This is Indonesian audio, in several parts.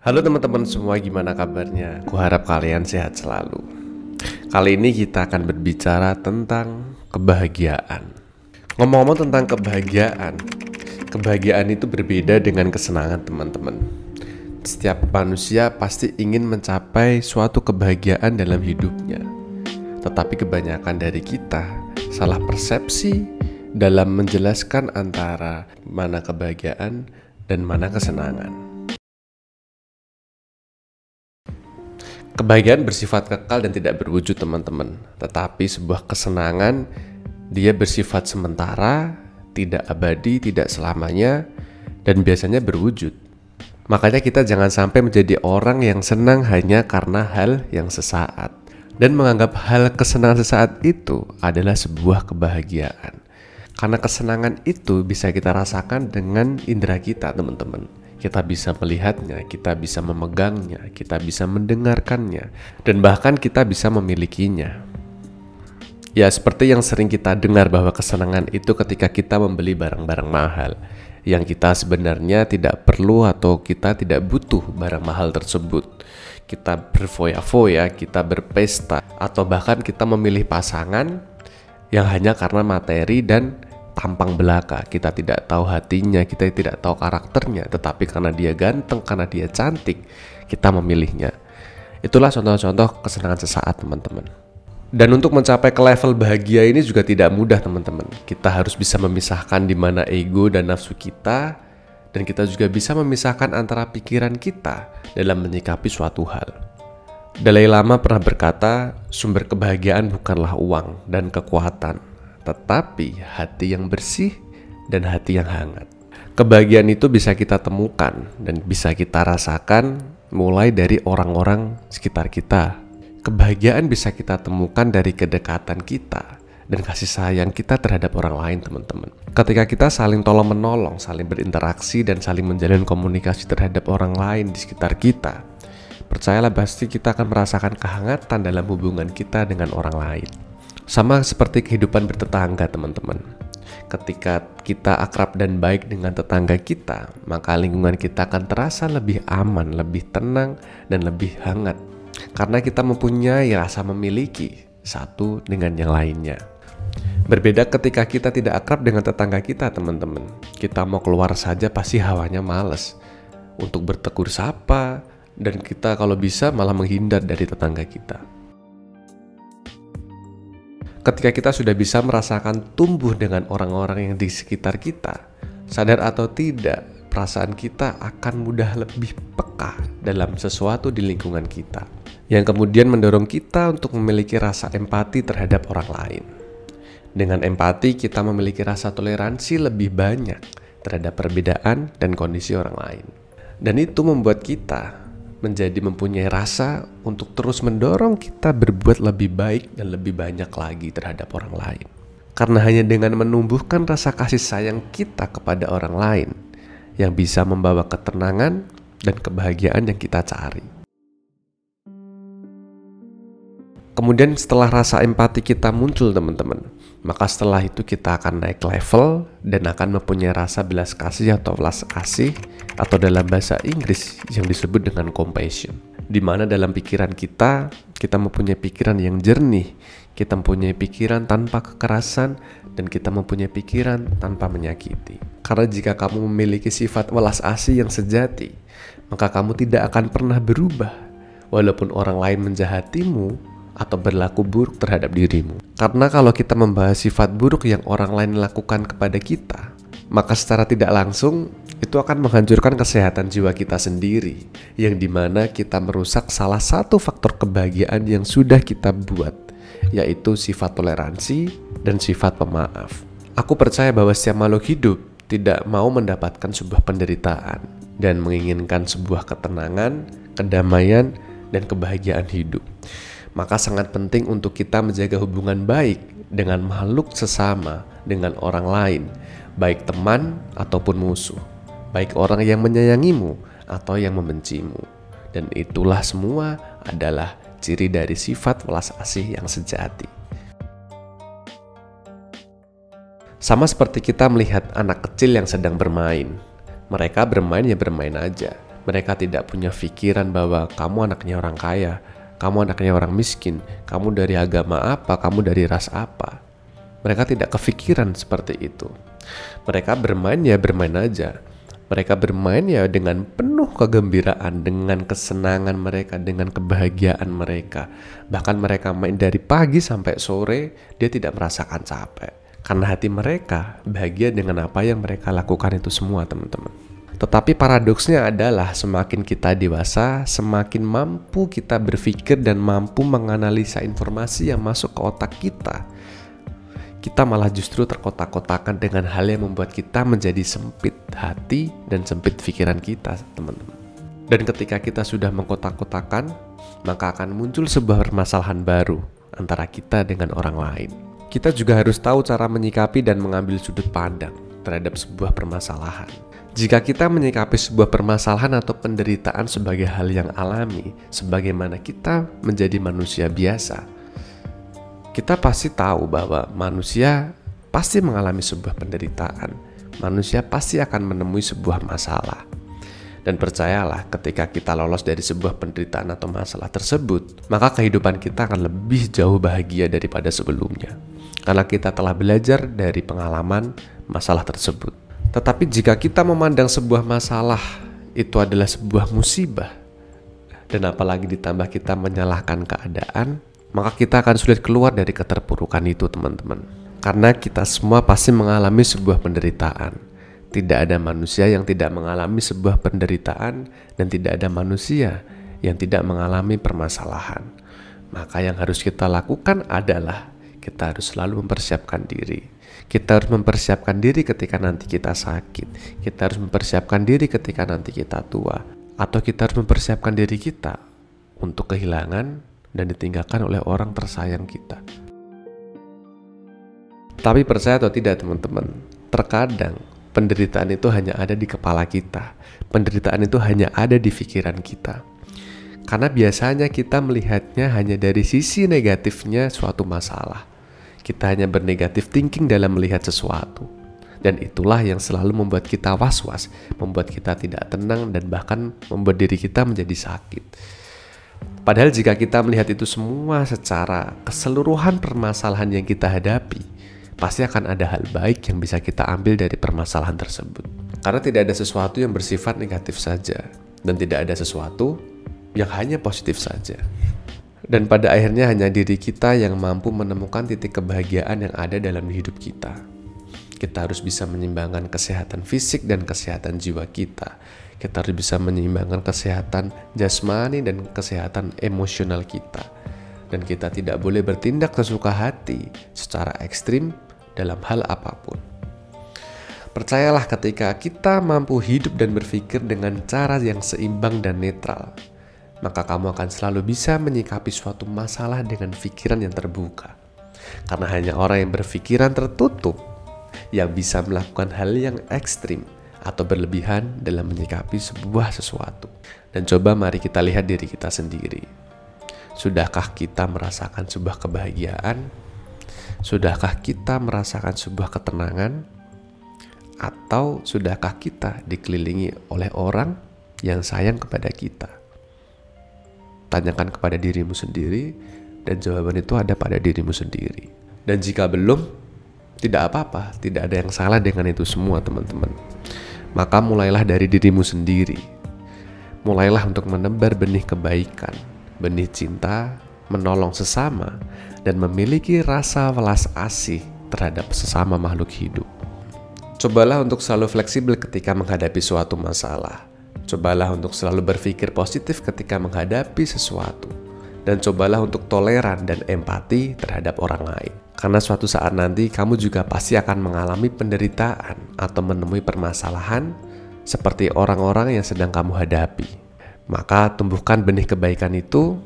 Halo teman-teman semua, gimana kabarnya? Kuharap kalian sehat selalu. Kali ini kita akan berbicara tentang kebahagiaan. Ngomong-ngomong tentang kebahagiaan itu berbeda dengan kesenangan teman-teman. Setiap manusia pasti ingin mencapai suatu kebahagiaan dalam hidupnya. Tetapi kebanyakan dari kita salah persepsi dalam menjelaskan antara mana kebahagiaan dan mana kesenangan. Kebahagiaan bersifat kekal dan tidak berwujud teman-teman. Tetapi sebuah kesenangan dia bersifat sementara, tidak abadi, tidak selamanya, dan biasanya berwujud. Makanya kita jangan sampai menjadi orang yang senang hanya karena hal yang sesaat dan menganggap hal kesenangan sesaat itu adalah sebuah kebahagiaan. Karena kesenangan itu bisa kita rasakan dengan indera kita teman-teman. Kita bisa melihatnya, kita bisa memegangnya, kita bisa mendengarkannya, dan bahkan kita bisa memilikinya. Ya, seperti yang sering kita dengar bahwa kesenangan itu ketika kita membeli barang-barang mahal, yang kita sebenarnya tidak perlu atau kita tidak butuh barang mahal tersebut. Kita berfoya-foya, kita berpesta, atau bahkan kita memilih pasangan yang hanya karena materi dan tampang belaka. Kita tidak tahu hatinya, kita tidak tahu karakternya, tetapi karena dia ganteng, karena dia cantik, kita memilihnya. Itulah contoh-contoh kesenangan sesaat teman-teman. Dan untuk mencapai ke level bahagia ini juga tidak mudah teman-teman. Kita harus bisa memisahkan di mana ego dan nafsu kita, dan kita juga bisa memisahkan antara pikiran kita dalam menyikapi suatu hal. Dalai Lama pernah berkata, sumber kebahagiaan bukanlah uang dan kekuatan, tetapi hati yang bersih dan hati yang hangat. Kebahagiaan itu bisa kita temukan dan bisa kita rasakan mulai dari orang-orang sekitar kita. Kebahagiaan bisa kita temukan dari kedekatan kita dan kasih sayang kita terhadap orang lain teman-teman. Ketika kita saling tolong-menolong, saling berinteraksi dan saling menjalin komunikasi terhadap orang lain di sekitar kita, percayalah pasti kita akan merasakan kehangatan dalam hubungan kita dengan orang lain. Sama seperti kehidupan bertetangga teman-teman. Ketika kita akrab dan baik dengan tetangga kita, maka lingkungan kita akan terasa lebih aman, lebih tenang, dan lebih hangat. Karena kita mempunyai rasa memiliki satu dengan yang lainnya. Berbeda ketika kita tidak akrab dengan tetangga kita teman-teman. Kita mau keluar saja pasti hawanya males untuk bertegur sapa, dan kita kalau bisa malah menghindar dari tetangga kita. Ketika kita sudah bisa merasakan tumbuh dengan orang-orang yang di sekitar kita, sadar atau tidak, perasaan kita akan mudah lebih peka dalam sesuatu di lingkungan kita, yang kemudian mendorong kita untuk memiliki rasa empati terhadap orang lain. Dengan empati, kita memiliki rasa toleransi lebih banyak terhadap perbedaan dan kondisi orang lain. Dan itu membuat kita menjadi mempunyai rasa untuk terus mendorong kita berbuat lebih baik dan lebih banyak lagi terhadap orang lain. Karena hanya dengan menumbuhkan rasa kasih sayang kita kepada orang lain yang bisa membawa ketenangan dan kebahagiaan yang kita cari. Kemudian setelah rasa empati kita muncul teman-teman, maka setelah itu kita akan naik level dan akan mempunyai rasa belas kasih atau welas kasih, atau dalam bahasa Inggris yang disebut dengan compassion. Di mana dalam pikiran kita mempunyai pikiran yang jernih, kita mempunyai pikiran tanpa kekerasan, dan kita mempunyai pikiran tanpa menyakiti. Karena jika kamu memiliki sifat welas asih yang sejati, maka kamu tidak akan pernah berubah walaupun orang lain menjahatimu atau berlaku buruk terhadap dirimu. Karena kalau kita membahas sifat buruk yang orang lain lakukan kepada kita, maka secara tidak langsung itu akan menghancurkan kesehatan jiwa kita sendiri, yang dimana kita merusak salah satu faktor kebahagiaan yang sudah kita buat, yaitu sifat toleransi dan sifat pemaaf. Aku percaya bahwa setiap makhluk hidup tidak mau mendapatkan sebuah penderitaan dan menginginkan sebuah ketenangan, kedamaian, dan kebahagiaan hidup. Maka sangat penting untuk kita menjaga hubungan baik dengan makhluk sesama, dengan orang lain, baik teman ataupun musuh, baik orang yang menyayangimu atau yang membencimu. Dan itulah semua adalah ciri dari sifat welas asih yang sejati. Sama seperti kita melihat anak kecil yang sedang bermain. Mereka bermain ya bermain aja, Mereka tidak punya pikiran bahwa kamu anaknya orang kaya, kamu anaknya orang miskin, kamu dari agama apa, kamu dari ras apa. Mereka tidak kepikiran seperti itu. Mereka bermain ya bermain aja. Mereka bermain ya dengan penuh kegembiraan, dengan kesenangan mereka, dengan kebahagiaan mereka. Bahkan mereka main dari pagi sampai sore, dia tidak merasakan capek. Karena hati mereka bahagia dengan apa yang mereka lakukan itu semua, teman-teman. Tetapi paradoksnya adalah semakin kita dewasa, semakin mampu kita berpikir dan mampu menganalisa informasi yang masuk ke otak kita. Kita malah justru terkotak-kotakan dengan hal yang membuat kita menjadi sempit hati dan sempit pikiran kita, teman-teman. Dan ketika kita sudah mengkotak-kotakan, maka akan muncul sebuah permasalahan baru antara kita dengan orang lain. Kita juga harus tahu cara menyikapi dan mengambil sudut pandang terhadap sebuah permasalahan. Jika kita menyikapi sebuah permasalahan atau penderitaan sebagai hal yang alami, sebagaimana kita menjadi manusia biasa, kita pasti tahu bahwa manusia pasti mengalami sebuah penderitaan. Manusia pasti akan menemui sebuah masalah. Dan percayalah, ketika kita lolos dari sebuah penderitaan atau masalah tersebut, maka kehidupan kita akan lebih jauh bahagia daripada sebelumnya. Karena kita telah belajar dari pengalaman masalah tersebut. Tetapi jika kita memandang sebuah masalah itu adalah sebuah musibah, dan apalagi ditambah kita menyalahkan keadaan, maka kita akan sulit keluar dari keterpurukan itu, teman-teman. Karena kita semua pasti mengalami sebuah penderitaan. Tidak ada manusia yang tidak mengalami sebuah penderitaan, dan tidak ada manusia yang tidak mengalami permasalahan. Maka yang harus kita lakukan adalah kita harus selalu mempersiapkan diri. Kita harus mempersiapkan diri ketika nanti kita sakit. Kita harus mempersiapkan diri ketika nanti kita tua. Atau kita harus mempersiapkan diri kita untuk kehilangan dan ditinggalkan oleh orang tersayang kita. Tapi percaya atau tidak, teman-teman, terkadang penderitaan itu hanya ada di kepala kita. Penderitaan itu hanya ada di pikiran kita. Karena biasanya kita melihatnya hanya dari sisi negatifnya suatu masalah. Kita hanya bernegatif thinking dalam melihat sesuatu. Dan itulah yang selalu membuat kita was-was, membuat kita tidak tenang, dan bahkan membuat diri kita menjadi sakit. Padahal jika kita melihat itu semua secara keseluruhan permasalahan yang kita hadapi, pasti akan ada hal baik yang bisa kita ambil dari permasalahan tersebut. Karena tidak ada sesuatu yang bersifat negatif saja, dan tidak ada sesuatu yang hanya positif saja. Dan pada akhirnya hanya diri kita yang mampu menemukan titik kebahagiaan yang ada dalam hidup kita. Kita harus bisa menyeimbangkan kesehatan fisik dan kesehatan jiwa kita. Kita harus bisa menyeimbangkan kesehatan jasmani dan kesehatan emosional kita. Dan kita tidak boleh bertindak sesuka hati secara ekstrim dalam hal apapun. Percayalah, ketika kita mampu hidup dan berpikir dengan cara yang seimbang dan netral, maka kamu akan selalu bisa menyikapi suatu masalah dengan pikiran yang terbuka. Karena hanya orang yang berpikiran tertutup yang bisa melakukan hal yang ekstrim atau berlebihan dalam menyikapi sebuah sesuatu. Dan coba mari kita lihat diri kita sendiri. Sudahkah kita merasakan sebuah kebahagiaan? Sudahkah kita merasakan sebuah ketenangan? Atau sudahkah kita dikelilingi oleh orang yang sayang kepada kita? Tanyakan kepada dirimu sendiri, dan jawaban itu ada pada dirimu sendiri. Dan jika belum, tidak apa-apa, tidak ada yang salah dengan itu semua, teman-teman. Maka mulailah dari dirimu sendiri. Mulailah untuk menebar benih kebaikan, benih cinta, menolong sesama, dan memiliki rasa welas asih terhadap sesama makhluk hidup. Cobalah untuk selalu fleksibel ketika menghadapi suatu masalah. Cobalah untuk selalu berpikir positif ketika menghadapi sesuatu. Dan cobalah untuk toleran dan empati terhadap orang lain. Karena suatu saat nanti kamu juga pasti akan mengalami penderitaan atau menemui permasalahan seperti orang-orang yang sedang kamu hadapi. Maka tumbuhkan benih kebaikan itu,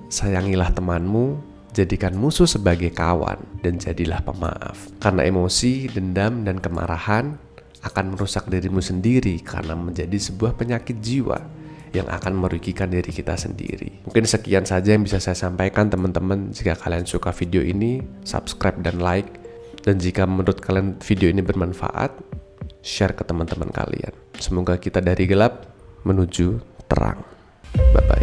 sayangilah temanmu, jadikan musuh sebagai kawan, dan jadilah pemaaf. Karena emosi, dendam, dan kemarahan akan merusak dirimu sendiri karena menjadi sebuah penyakit jiwa yang akan merugikan diri kita sendiri. Mungkin sekian saja yang bisa saya sampaikan, teman-teman. Jika kalian suka video ini, subscribe dan like. Dan jika menurut kalian video ini bermanfaat, share ke teman-teman kalian. Semoga kita dari gelap menuju terang. Bye-bye.